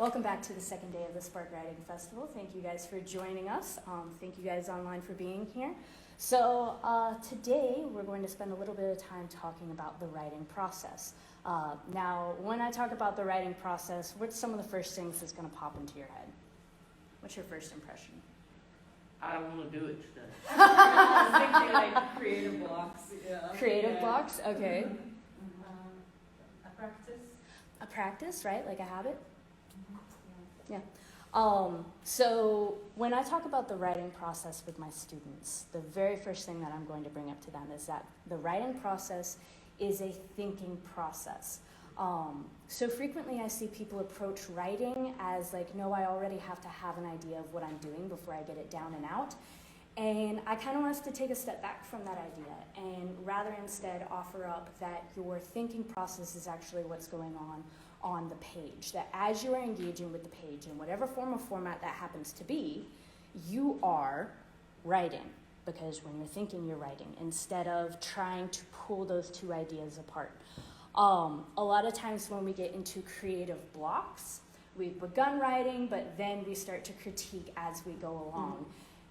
Welcome back to the second day of the SAPRK Writing Festival. Thank you guys for joining us. Thank you guys online for being here. So today we're going to spend a little bit of time talking about the writing process. Now, when I talk about the writing process, what's some of the first things that's going to pop into your head? What's your first impression? I don't want to do it today. I was thinking like creative blocks. Yeah. Creative blocks? Okay. A practice. A practice, right? Like a habit? Yeah. So when I talk about the writing process with my students, the very first thing that I'm going to bring up to them is that the writing process is a thinking process. So frequently I see people approach writing as like, no, I already have to have an idea of what I'm doing before I get it down and out. And I kind of want us to take a step back from that idea and rather instead offer up that your thinking process is actually what's going on the page. That as you are engaging with the page in whatever form or format that happens to be, you are writing. Because when you're thinking, you're writing, instead of trying to pull those two ideas apart. A lot of times when we get into creative blocks, we've begun writing, but then we start to critique as we go along.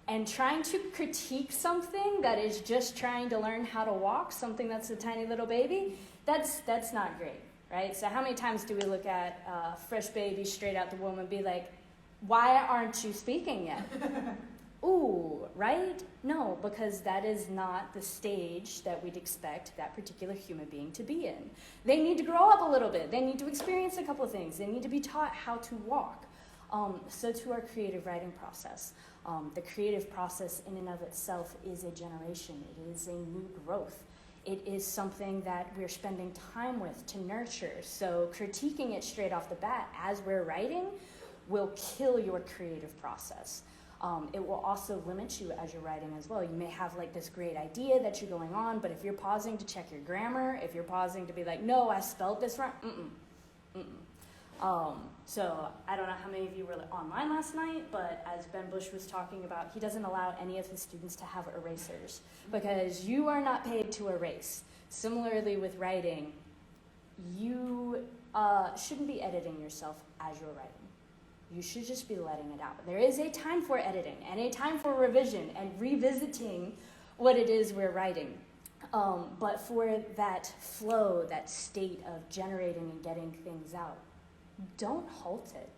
And trying to critique something that is just trying to learn how to walk, something that's a tiny little baby, that's not great, right? So how many times do we look at a fresh baby straight out the womb and be like, why aren't you speaking yet? Ooh, right? No, because that is not the stage that we'd expect that particular human being to be in. They need to grow up a little bit. They need to experience a couple of things. They need to be taught how to walk. So to our creative writing process. The creative process in and of itself is a generation. It is a new growth. It is something that we're spending time with to nurture. So critiquing it straight off the bat as we're writing will kill your creative process. It will also limit you as you're writing as well. You may have like this great idea that you're going on, but if you're pausing to check your grammar, if you're pausing to be like, no, I spelled this wrong, So I don't know how many of you were online last night, but as Ben Bush was talking about, he doesn't allow any of his students to have erasers because you are not paid to erase. Similarly with writing, you shouldn't be editing yourself as you're writing. You should just be letting it out. There is a time for editing and a time for revision and revisiting what it is we're writing. But for that flow, that state of generating and getting things out, don't halt it.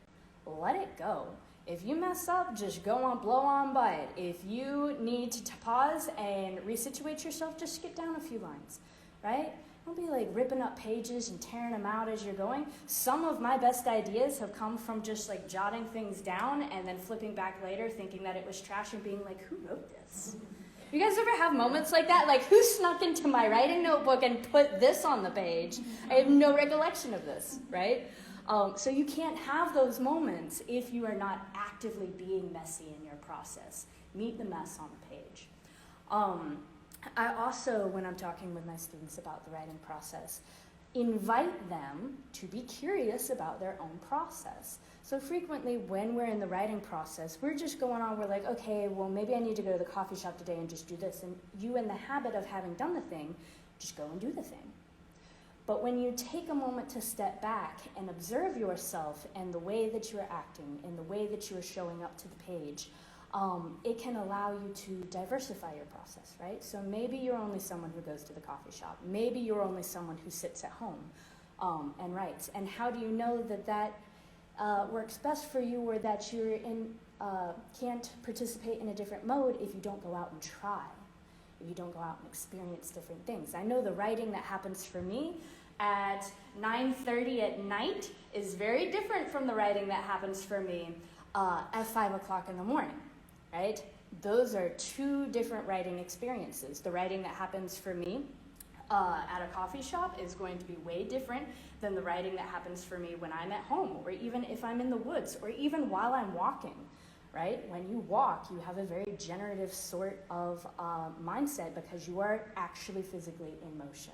Let it go. If you mess up, just go on, blow on by it. If you need to pause and resituate yourself, just skip down a few lines, right? Don't be like ripping up pages and tearing them out as you're going. Some of my best ideas have come from just like jotting things down and then flipping back later thinking that it was trash and being like, who wrote this? You guys ever have moments like that? Like, who snuck into my writing notebook and put this on the page? I have no recollection of this, right? So you can't have those moments if you are not actively being messy in your process. Meet the mess on the page. I also, when I'm talking with my students about the writing process, invite them to be curious about their own process. So frequently when we're in the writing process, we're just going on, we're like, okay, well maybe I need to go to the coffee shop today and just do this. And you in the habit of having done the thing, just go and do the thing. But when you take a moment to step back and observe yourself and the way that you are acting and the way that you are showing up to the page, it can allow you to diversify your process, right? So maybe you're only someone who goes to the coffee shop. Maybe you're only someone who sits at home and writes. And how do you know that that works best for you or that you can't participate in a different mode if you don't go out and try? If you don't go out and experience different things. I know the writing that happens for me at 9:30 at night is very different from the writing that happens for me at 5 o'clock in the morning, right? Those are two different writing experiences. The writing that happens for me at a coffee shop is going to be way different than the writing that happens for me when I'm at home or even if I'm in the woods or even while I'm walking. Right? When you walk, you have a very generative sort of mindset because you are actually physically in motion.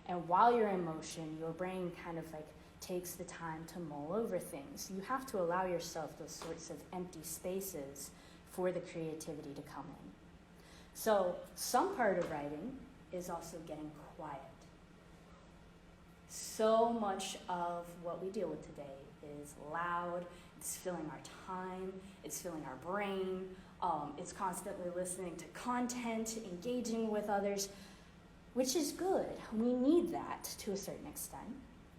And while you're in motion, your brain kind of like takes the time to mull over things. You have to allow yourself those sorts of empty spaces for the creativity to come in. So some part of writing is also getting quiet. So much of what we deal with today is loud, it's filling our time, it's filling our brain, it's constantly listening to content, engaging with others, which is good. We need that to a certain extent.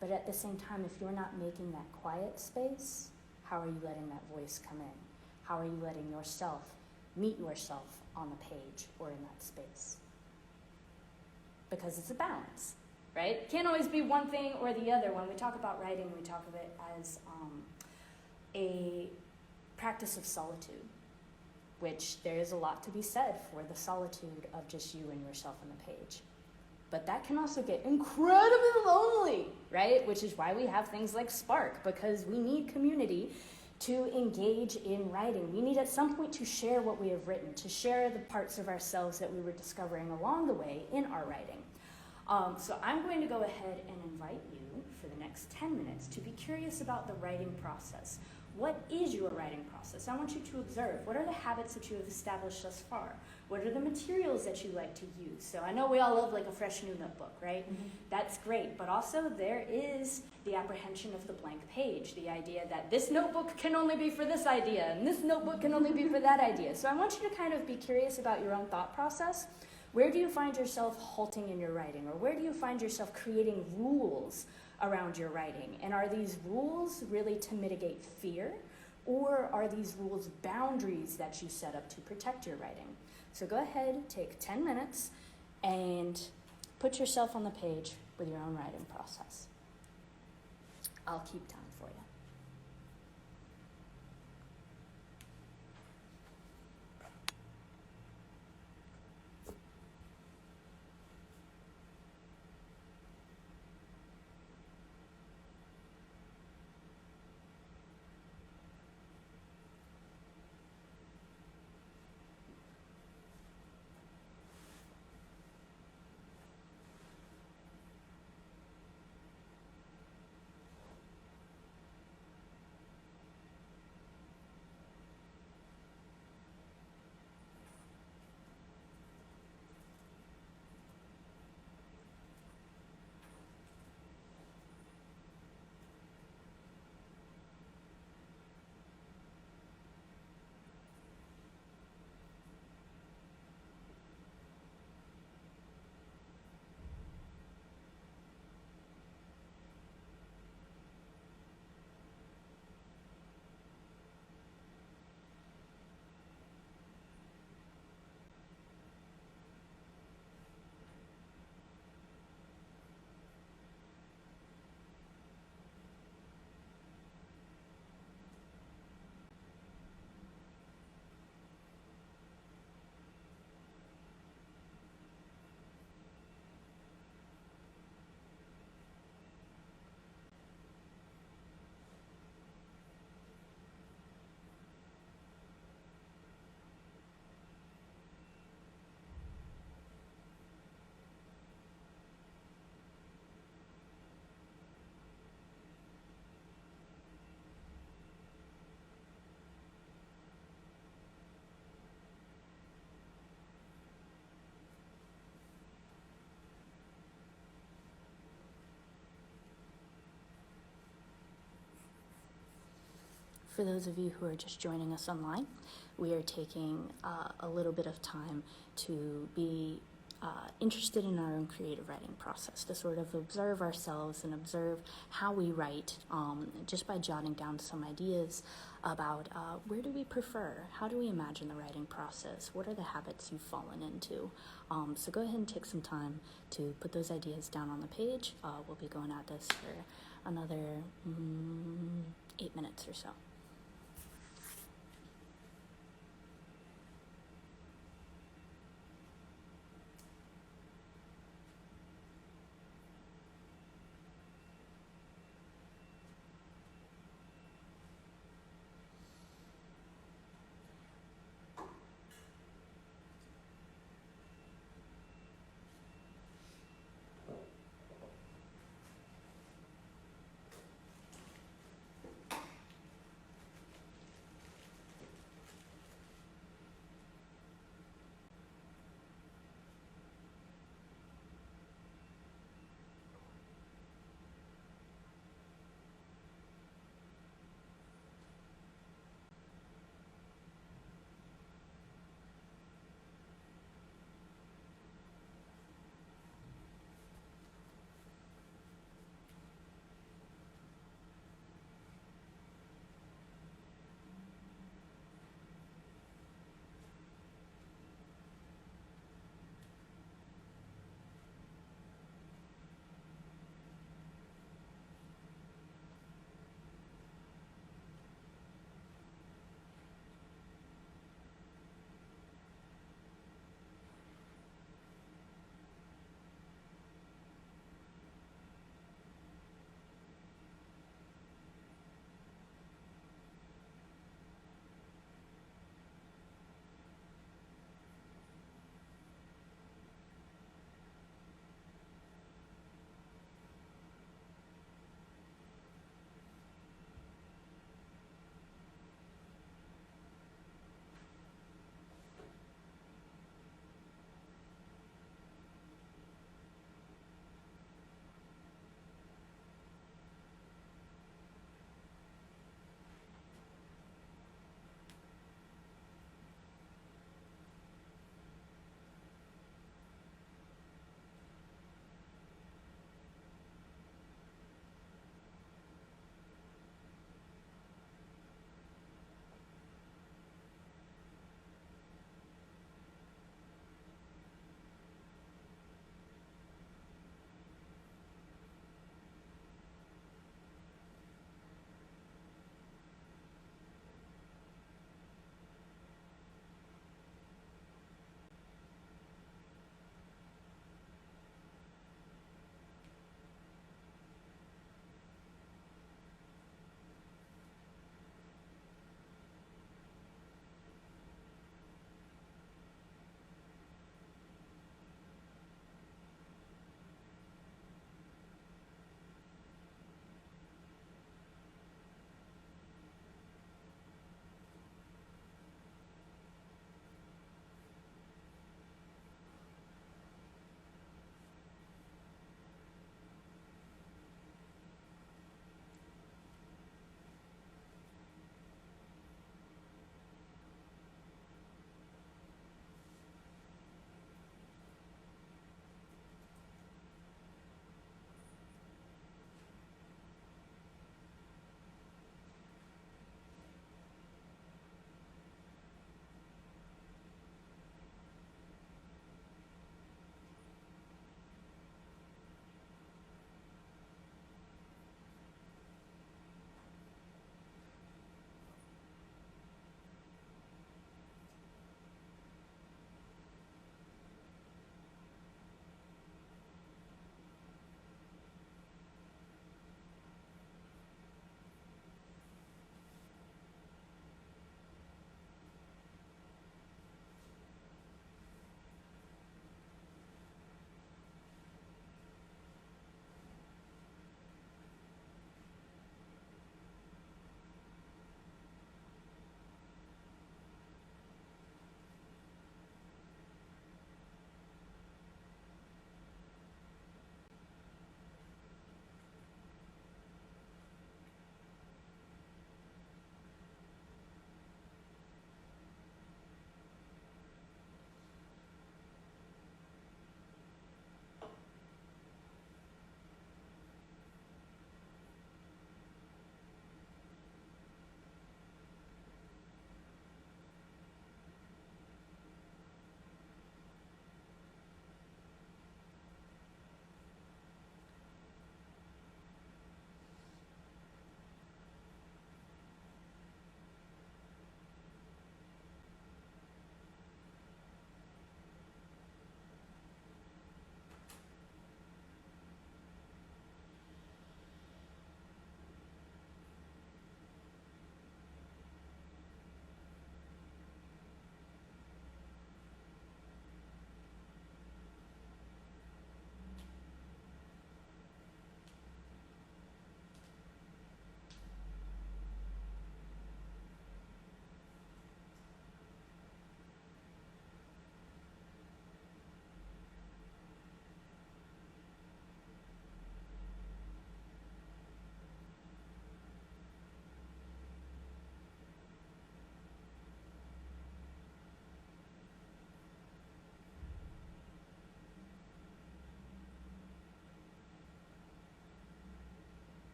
But at the same time, if you're not making that quiet space, how are you letting that voice come in? How are you letting yourself meet yourself on the page or in that space? Because it's a balance, right? It can't always be one thing or the other. When we talk about writing, we talk of it as a practice of solitude, which there is a lot to be said for the solitude of just you and yourself on the page. But that can also get incredibly lonely, right? Which is why we have things like SAPRK, because we need community to engage in writing. We need at some point to share what we have written, to share the parts of ourselves that we were discovering along the way in our writing. So I'm going to go ahead and invite you for the next 10 minutes to be curious about the writing process. What is your writing process? I want you to observe. What are the habits that you have established thus far? What are the materials that you like to use? So I know we all love like a fresh new notebook, right? Mm-hmm. That's great, but also there is the apprehension of the blank page, the idea that this notebook can only be for this idea, and this notebook can only be for that idea. So I want you to kind of be curious about your own thought process. Where do you find yourself halting in your writing? Or where do you find yourself creating rules around your writing? And are these rules really to mitigate fear? Or are these rules boundaries that you set up to protect your writing? So go ahead, take 10 minutes, and put yourself on the page with your own writing process. I'll keep time for you. For those of you who are just joining us online, we are taking a little bit of time to be interested in our own creative writing process, to sort of observe ourselves and observe how we write, just by jotting down some ideas about where do we prefer, how do we imagine the writing process, what are the habits you've fallen into. So go ahead and take some time to put those ideas down on the page. We'll be going at this for another 8 minutes or so.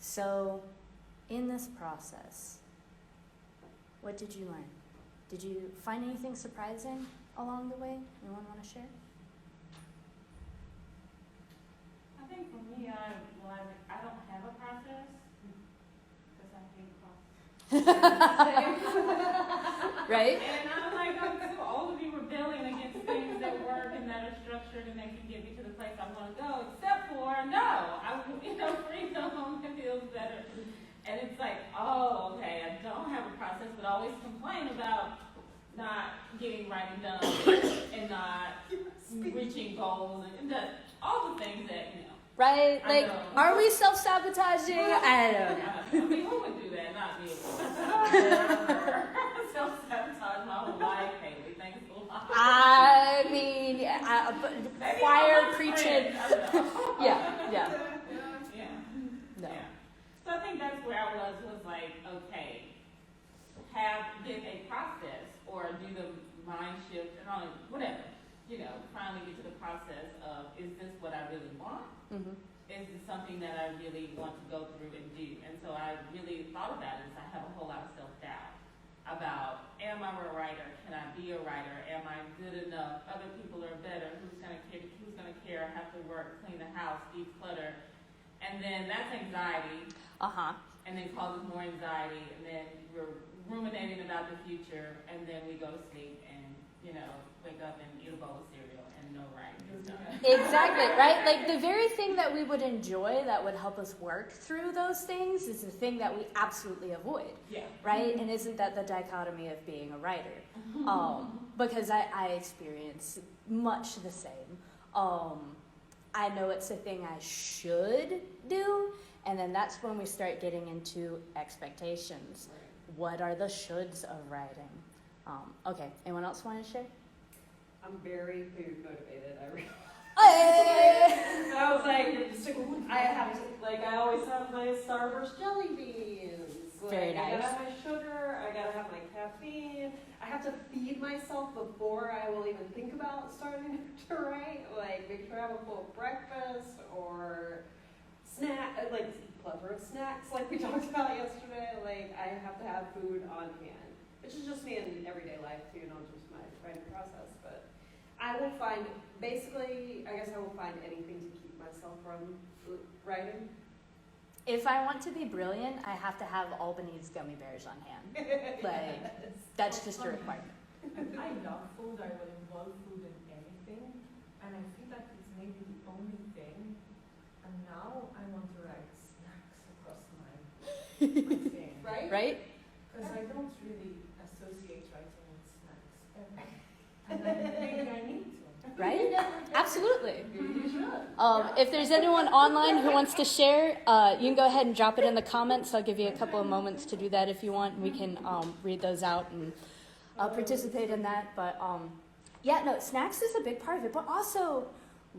So, in this process, what did you learn? Did you find anything surprising along the way? Anyone want to share? I think for me, I don't have a process because I hate process. Right? And I'm like, I'm too old to be rebelling against things that work and that are structured and that can get me to the place I want to go. Except for no, freedom feels better. And it's like, oh, okay, I don't have a process, but I always complain about not getting writing done and not reaching goals and all the things that, Right? I Like, know. are we self-sabotaging? I don't know. I mean, who would do that? Not me. Self-sabotage my whole life, Haley. Thanks a lot. I mean, Maybe choir I'm a preaching. friend. I don't know. Yeah. Yeah. No. Yeah. So I think that's where I was like, okay, get a process or do the mind shift and all, whatever. Finally get to the process of, is this what I really want? Mm-hmm. Is this something that I really want to go through and do? And so I really thought about it as I have a whole lot of self-doubt about, am I a writer? Can I be a writer? Am I good enough? Other people are better. Who's going to care? I have to work, clean the house, declutter. And then that's anxiety. Uh-huh. And then causes more anxiety. And then we're ruminating about the future. And then we go to sleep and, wake up and eat a bowl of cereal and no writing is done. Exactly, right? Like, the very thing that we would enjoy that would help us work through those things is the thing that we absolutely avoid, Yeah. right? And isn't that the dichotomy of being a writer? Because I experience much the same. I know it's a thing I should do, and then that's when we start getting into expectations. What are the shoulds of writing? Okay, anyone else want to share? I'm very food motivated. Hey! I was like, I always have my Starburst jelly beans. Very I nice. gotta have my sugar, I gotta have my caffeine. I have to feed myself before I will even think about starting to write. Like, make sure I have a full breakfast or plethora of snacks like we talked about yesterday. Like, I have to have food on hand, which is just me in everyday life too, not just my writing process. But I will find, I guess I will find anything to keep myself from writing. If I want to be brilliant, I have to have Albanese gummy bears on hand. Like, that's just a requirement. I love food. I will involve food in anything, and I feel like it's maybe the only thing. And now I want to write snacks across my thing, Right? Right? because I don't really associate writing with snacks ever, and maybe I need to. Right? Absolutely. You should. If there's anyone online who wants to share, you can go ahead and drop it in the comments. I'll give you a couple of moments to do that if you want. We can read those out and participate in that. But snacks is a big part of it. But also,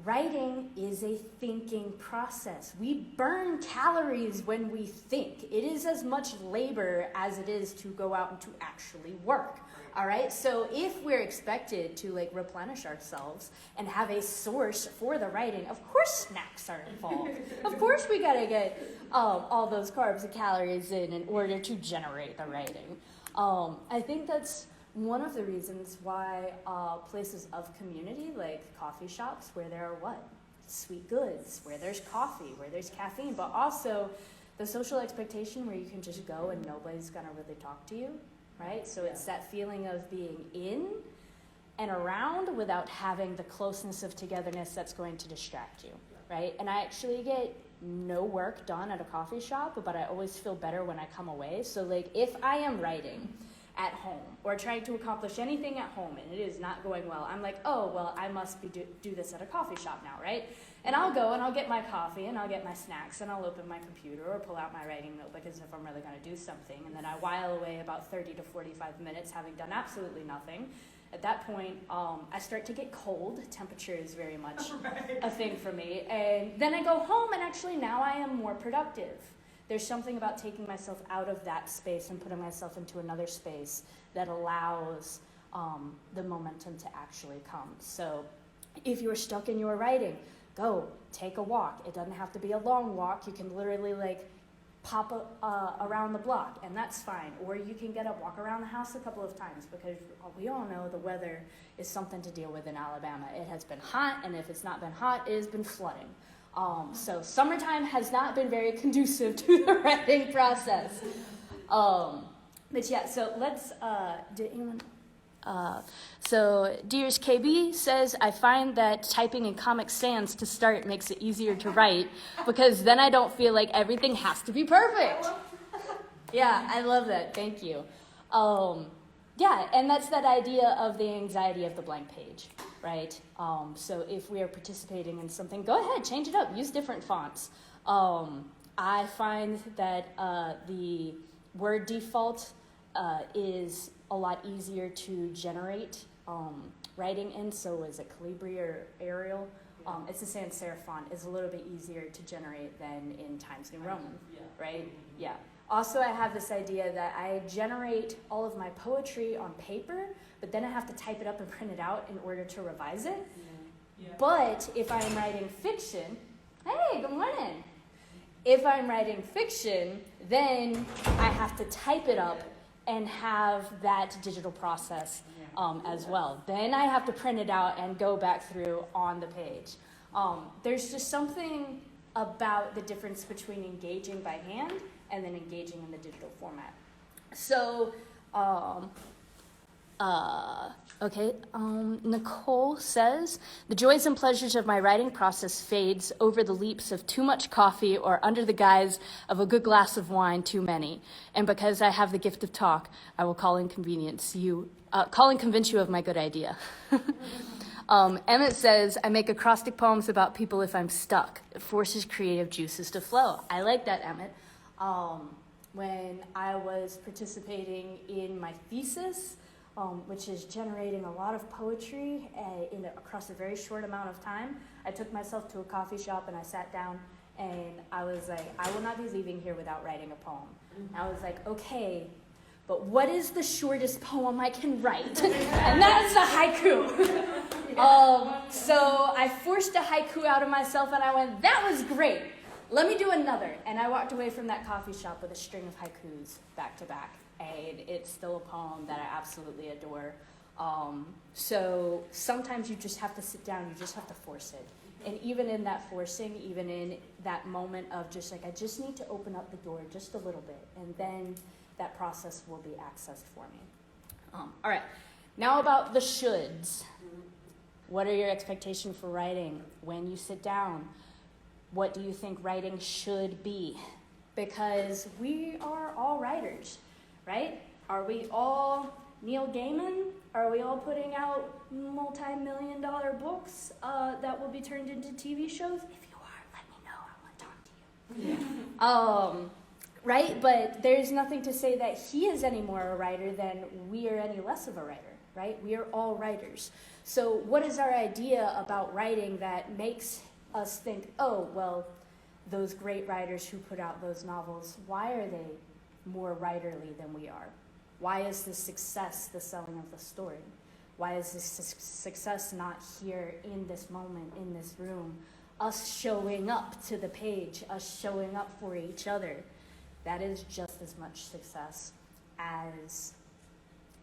writing is a thinking process. We burn calories when we think. It is as much labor as it is to go out and to actually work. All right, so if we're expected to replenish ourselves and have a source for the writing, of course snacks are involved. Of course we gotta get all those carbs and calories in order to generate the writing. I think that's one of the reasons why places of community, like coffee shops, where there are sweet goods, where there's coffee, where there's caffeine, but also the social expectation where you can just go and nobody's gonna really talk to you. Right? So it's that feeling of being in and around without having the closeness of togetherness that's going to distract you, right? And I actually get no work done at a coffee shop, but I always feel better when I come away. So if I am writing at home or trying to accomplish anything at home and it is not going well, I'm like, oh, well, I must do this at a coffee shop now, right? And I'll go and I'll get my coffee and I'll get my snacks and I'll open my computer or pull out my writing notebook as if I'm really going to do something. And then I while away about 30 to 45 minutes having done absolutely nothing. At that point, I start to get cold. Temperature is very much a thing for me. And then I go home and actually now I am more productive. There's something about taking myself out of that space and putting myself into another space that allows the momentum to actually come. So if you're stuck in your writing, go take a walk. It doesn't have to be a long walk. You can literally pop around the block, and that's fine. Or you can get up, walk around the house a couple of times, because we all know the weather is something to deal with in Alabama. It has been hot, and if it's not been hot, it has been flooding. So summertime has not been very conducive to the writing process. But yeah, so let's, did anyone... So Dears KB says, I find that typing in Comic Sans to start makes it easier to write, because then I don't feel like everything has to be perfect. Yeah, I love that. Thank you. Yeah, and that's that idea of the anxiety of the blank page, right? So if we are participating in something, go ahead, change it up, use different fonts. I find that the Word default is a lot easier to generate writing in, so is it Calibri or Arial? It's a sans serif font. It's a little bit easier to generate than in Times New Roman, right? Yeah. Also, I have this idea that I generate all of my poetry on paper, but then I have to type it up and print it out in order to revise it. Yeah. But if I am writing fiction, hey, good morning. If I'm writing fiction, then I have to type it up and have that digital process as well. Then I have to print it out and go back through on the page. There's just something about the difference between engaging by hand and then engaging in the digital format. So, Nicole says, the joys and pleasures of my writing process fades over the leaps of too much coffee or under the guise of a good glass of wine too many. And because I have the gift of talk, I will call and convince you of my good idea. Emmett says, I make acrostic poems about people if I'm stuck. It forces creative juices to flow. I like that, Emmett. When I was participating in my thesis, which is generating a lot of poetry across a very short amount of time, I took myself to a coffee shop and I sat down and I was like, I will not be leaving here without writing a poem. And I was like, okay, but what is the shortest poem I can write? And that is a haiku. So I forced a haiku out of myself and I went, that was great. Let me do another. And I walked away from that coffee shop with a string of haikus back to back. And it's still a poem that I absolutely adore. So sometimes you just have to sit down, you just have to force it. And even in that forcing, even in that moment of just like, I just need to open up the door just a little bit, and then that process will be accessed for me. All right, now about the shoulds. What are your expectations for writing when you sit down? What do you think writing should be? Because we are all writers, right? Are we all Neil Gaiman? Are we all putting out multi-million-dollar books that will be turned into TV shows? If you are, let me know. I want to talk to you. Right? But there's nothing to say that he is any more a writer than we are any less of a writer, right? We are all writers. So what is our idea about writing that makes us think, oh, well, those great writers who put out those novels, why are they more writerly than we are? Why is the success the selling of the story? Why is this success not here in this moment, in this room? Us showing up to the page, us showing up for each other. That is just as much success as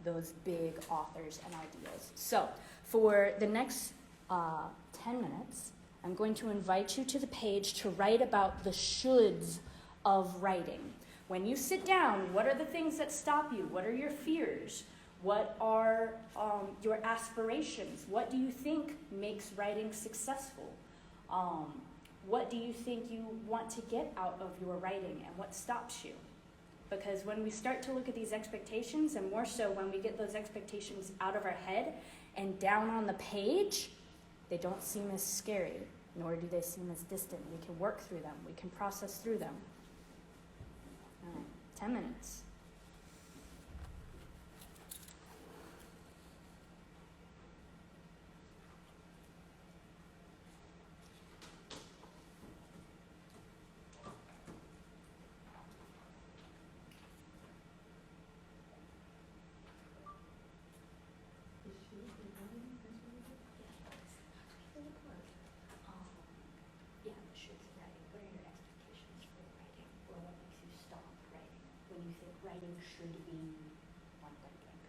those big authors and ideas. So for the next 10 minutes, I'm going to invite you to the page to write about the shoulds of writing. When you sit down, what are the things that stop you? What are your fears? What are your aspirations? What do you think makes writing successful? What do you think you want to get out of your writing, and what stops you? Because when we start to look at these expectations, and more so when we get those expectations out of our head and down on the page, they don't seem as scary, nor do they seem as distant. We can work through them. We can process through them. All right, 10 minutes. Yeah, the shoulds of writing. What are your expectations for writing? Or what makes you should be one thinking?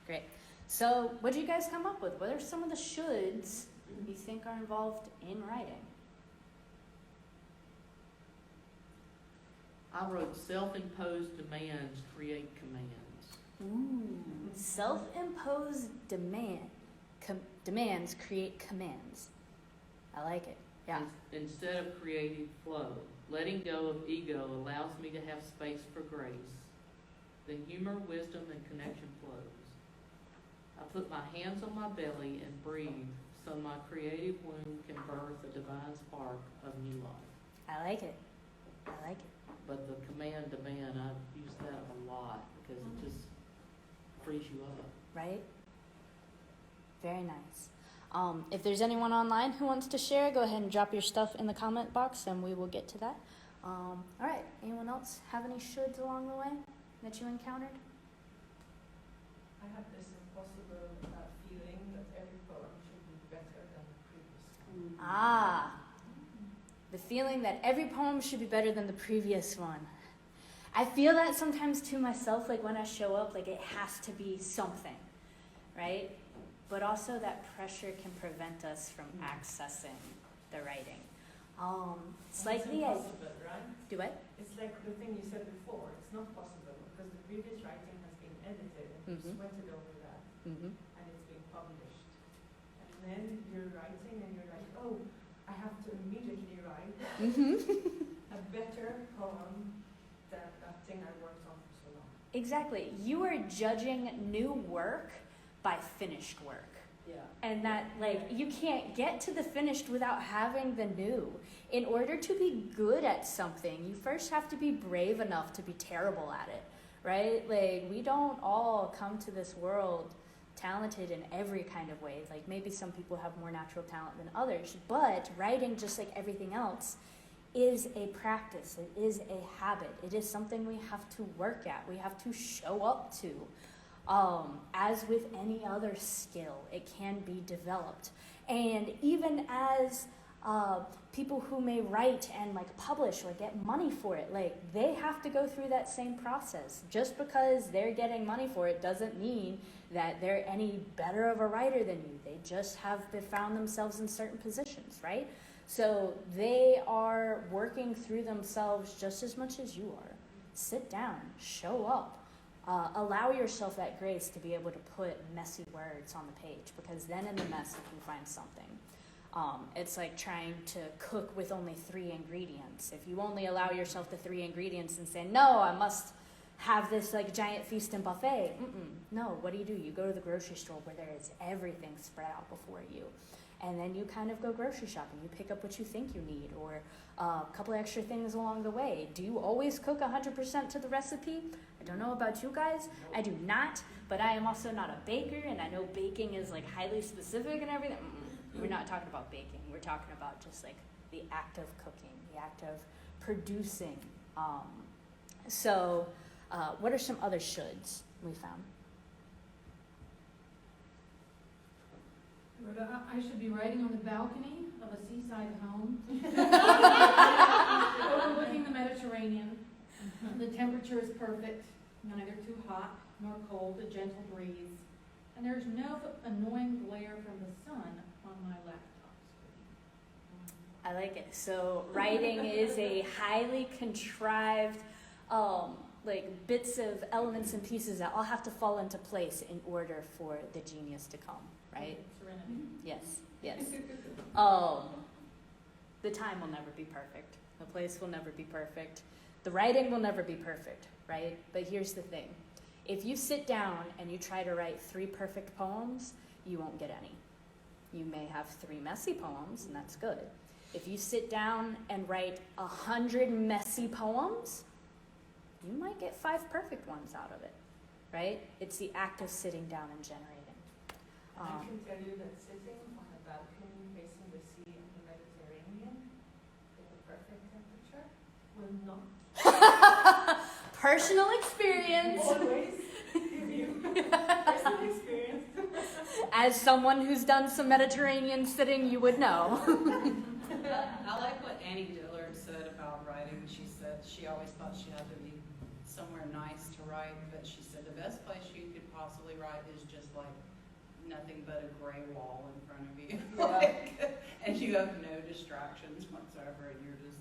Great. So what did you guys come up with? What are some of the shoulds you think are involved in writing? I wrote self-imposed demands create commands. Ooh. Self-imposed demands create commands. I like it. Yeah. Instead of creative flow, letting go of ego allows me to have space for grace. The humor, wisdom, and connection flows. I put my hands on my belly and breathe so my creative womb can birth a divine spark of new life. I like it. I like it. But the command demand, I use that a lot because it just frees you up. Right? Very nice. If there's anyone online who wants to share, go ahead and drop your stuff in the comment box and we will get to that. All right. Anyone else have any shoulds along the way that you encountered? I have this impossible feeling that every poem should be better than the previous one. Ah, the feeling that every poem should be better than the previous one. I feel that sometimes to myself, like when I show up, like it has to be something, right? But also that pressure can prevent us from accessing the writing. Slightly, It's impossible, right? do what? It's like the thing you said before. It's not possible because the previous writing has been edited and you just went it over that Mm-hmm. and it's been published. And then you're writing and you're like, oh, I have to immediately write a better poem than that thing I worked on for so long. Exactly. You are judging new work by finished work. Yeah. And that, like, you can't get to the finished without having the new. In order to be good at something, you first have to be brave enough to be terrible at it, right? Like, we don't all come to this world talented in every kind of way. Like, maybe some people have more natural talent than others, but writing, just like everything else, is a practice. It is a habit. It is something we have to work at. We have to show up to. As with any other skill, it can be developed. And even as people who may write and like publish or get money for it, like they have to go through that same process. Just because they're getting money for it doesn't mean that they're any better of a writer than you. They just have found themselves in certain positions, right? So they are working through themselves just as much as you are. Sit down, show up. Allow yourself that grace to be able to put messy words on the page, because then in the mess you can find something. It's like trying to cook with only 3 ingredients. If you only allow yourself the 3 ingredients and say, no, I must have this like giant feast and buffet. No, what do? You go to the grocery store where there is everything spread out before you. And then you kind of go grocery shopping. You pick up what you think you need, or a couple of extra things along the way. Do you always cook 100% to the recipe? I don't know about you guys. I do not, but I am also not a baker, and I know baking is like highly specific and everything. We're not talking about baking. We're talking about just like the act of cooking, the act of producing. So what are some other shoulds we found? I should be writing on the balcony of a seaside home, overlooking the Mediterranean. The temperature is perfect, neither too hot nor cold, a gentle breeze, and there's no annoying glare from the sun on my laptop screen. I like it. So writing is a highly contrived, like bits of elements and pieces that all have to fall into place in order for the genius to come, right? Serenity. Yes, yes. The time will never be perfect. The place will never be perfect. The writing will never be perfect, right? But here's the thing. If you sit down and you try to write 3 perfect poems, you won't get any. You may have 3 messy poems, and that's good. If you sit down and write 100 messy poems, you might get 5 perfect ones out of it, right? It's the act of sitting down and generating. I can tell you that sitting on a balcony facing the sea in the Mediterranean with a perfect temperature will not Personal experience. always give you personal experience. As someone who's done some Mediterranean sitting, you would know. I like what Annie Dillard said about writing. She said she always thought she had to be somewhere nice to write, but she said the best place you could possibly write is just like nothing but a gray wall in front of you. Yeah. Like, and you have no distractions whatsoever, and you're just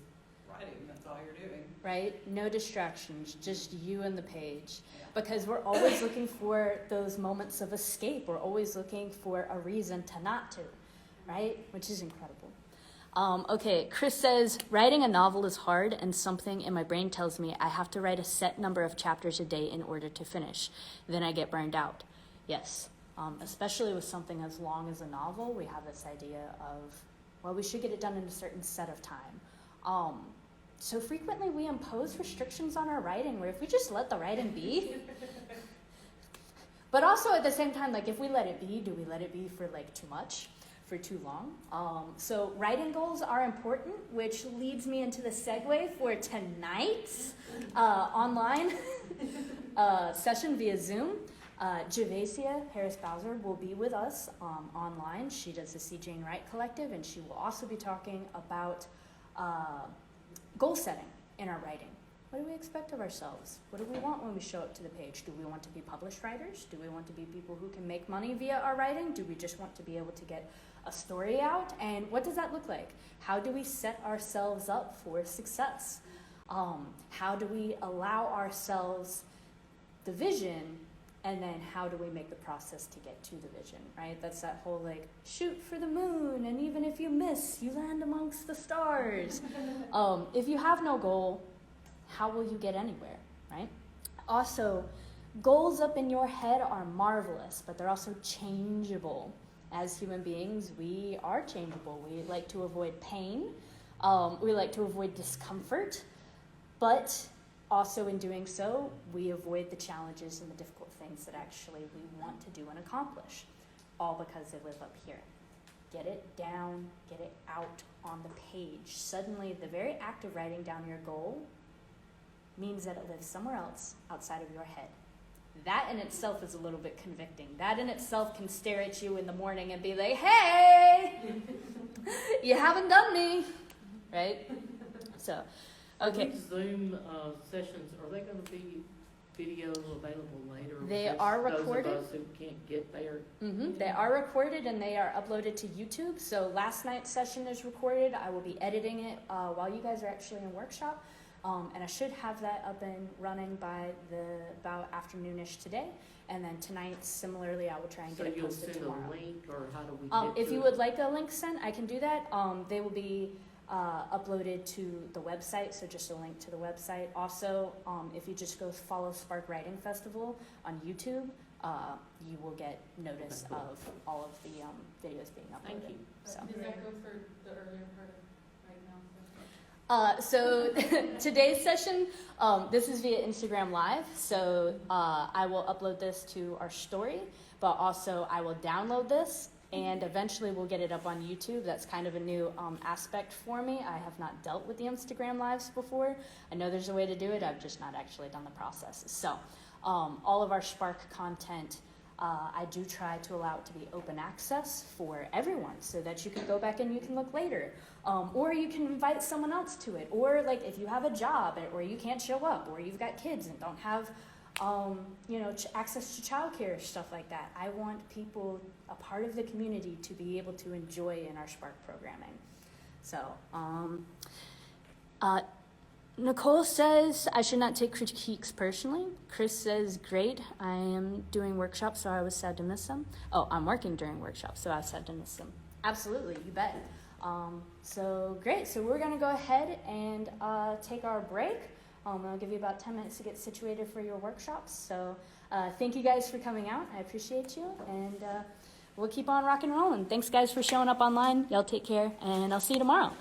writing. That's all you're doing. Right? No distractions, just you and the page. Yeah. Because we're always looking for those moments of escape. We're always looking for a reason to not to, right? Which is incredible. Okay, Chris says, writing a novel is hard, and something in my brain tells me I have to write a set number of chapters a day in order to finish. Then I get burned out. Yes, especially with something as long as a novel, we have this idea of, well, we should get it done in a certain set of time. So frequently we impose restrictions on our writing, where if we just let the writing be, but also at the same time, like if we let it be, do we let it be for like too much? For too long. So writing goals are important, which leads me into the segue for tonight's online session via Zoom. Javasia Harris-Bowser will be with us online. She does the C. Jane Wright Collective, and she will also be talking about goal setting in our writing. What do we expect of ourselves? What do we want when we show up to the page? Do we want to be published writers? Do we want to be people who can make money via our writing? Do we just want to be able to get a story out? And what does that look like? How do we set ourselves up for success? How do we allow ourselves the vision, and then how do we make the process to get to the vision, right? That's that whole like, shoot for the moon, and even if you miss, you land amongst the stars. If you have no goal, how will you get anywhere, right? Also, goals up in your head are marvelous, but they're also changeable. As human beings, we are changeable. We like to avoid pain. We like to avoid discomfort, but also in doing so, we avoid the challenges and the difficult things that actually we want to do and accomplish, all because they live up here. Get it down, get it out on the page. Suddenly, the very act of writing down your goal means that it lives somewhere else outside of your head. That in itself is a little bit convicting. That in itself can stare at you in the morning and be like, hey, you haven't done me, right? So, okay. These Zoom sessions, are they going to be videos available later? They Just are recorded. Those of us who can't get there. They are recorded and they are uploaded to YouTube. So last night's session is recorded. I will be editing it while you guys are actually in workshop. And I should have that up and running by about afternoonish today. And then tonight, similarly, I will try and get it posted tomorrow. So you'll send a link, or how do we get If to you it? would like a link sent, I can do that. They will be uploaded to the website, so just a link to the website. Also, if you just go follow Spark Writing Festival on YouTube, you will get notice of all of the videos being uploaded. Thank you. So. Does that go for the earlier part of right now? So today's session, this is via Instagram Live. So I will upload this to our story, but also I will download this and eventually we'll get it up on YouTube. That's kind of a new aspect for me. I have not dealt with the Instagram Lives before. I know there's a way to do it. I've just not actually done the process. So all of our Spark content, I do try to allow it to be open access for everyone so that you can go back and you can look later. Or you can invite someone else to it. Or like if you have a job or you can't show up or you've got kids and don't have access to childcare, stuff like that. I want people, a part of the community, to be able to enjoy in our Spark programming. So, Nicole says, I should not take critiques personally. Chris says, great, I am doing workshops, so I was sad to miss them. Oh, I'm working during workshops, so I was sad to miss them. Absolutely, you bet. So great, so we're gonna go ahead and take our break. I'll give you about 10 minutes to get situated for your workshops. So thank you guys for coming out. I appreciate you, and we'll keep on rock and rolling. Thanks guys for showing up online. Y'all take care, and I'll see you tomorrow.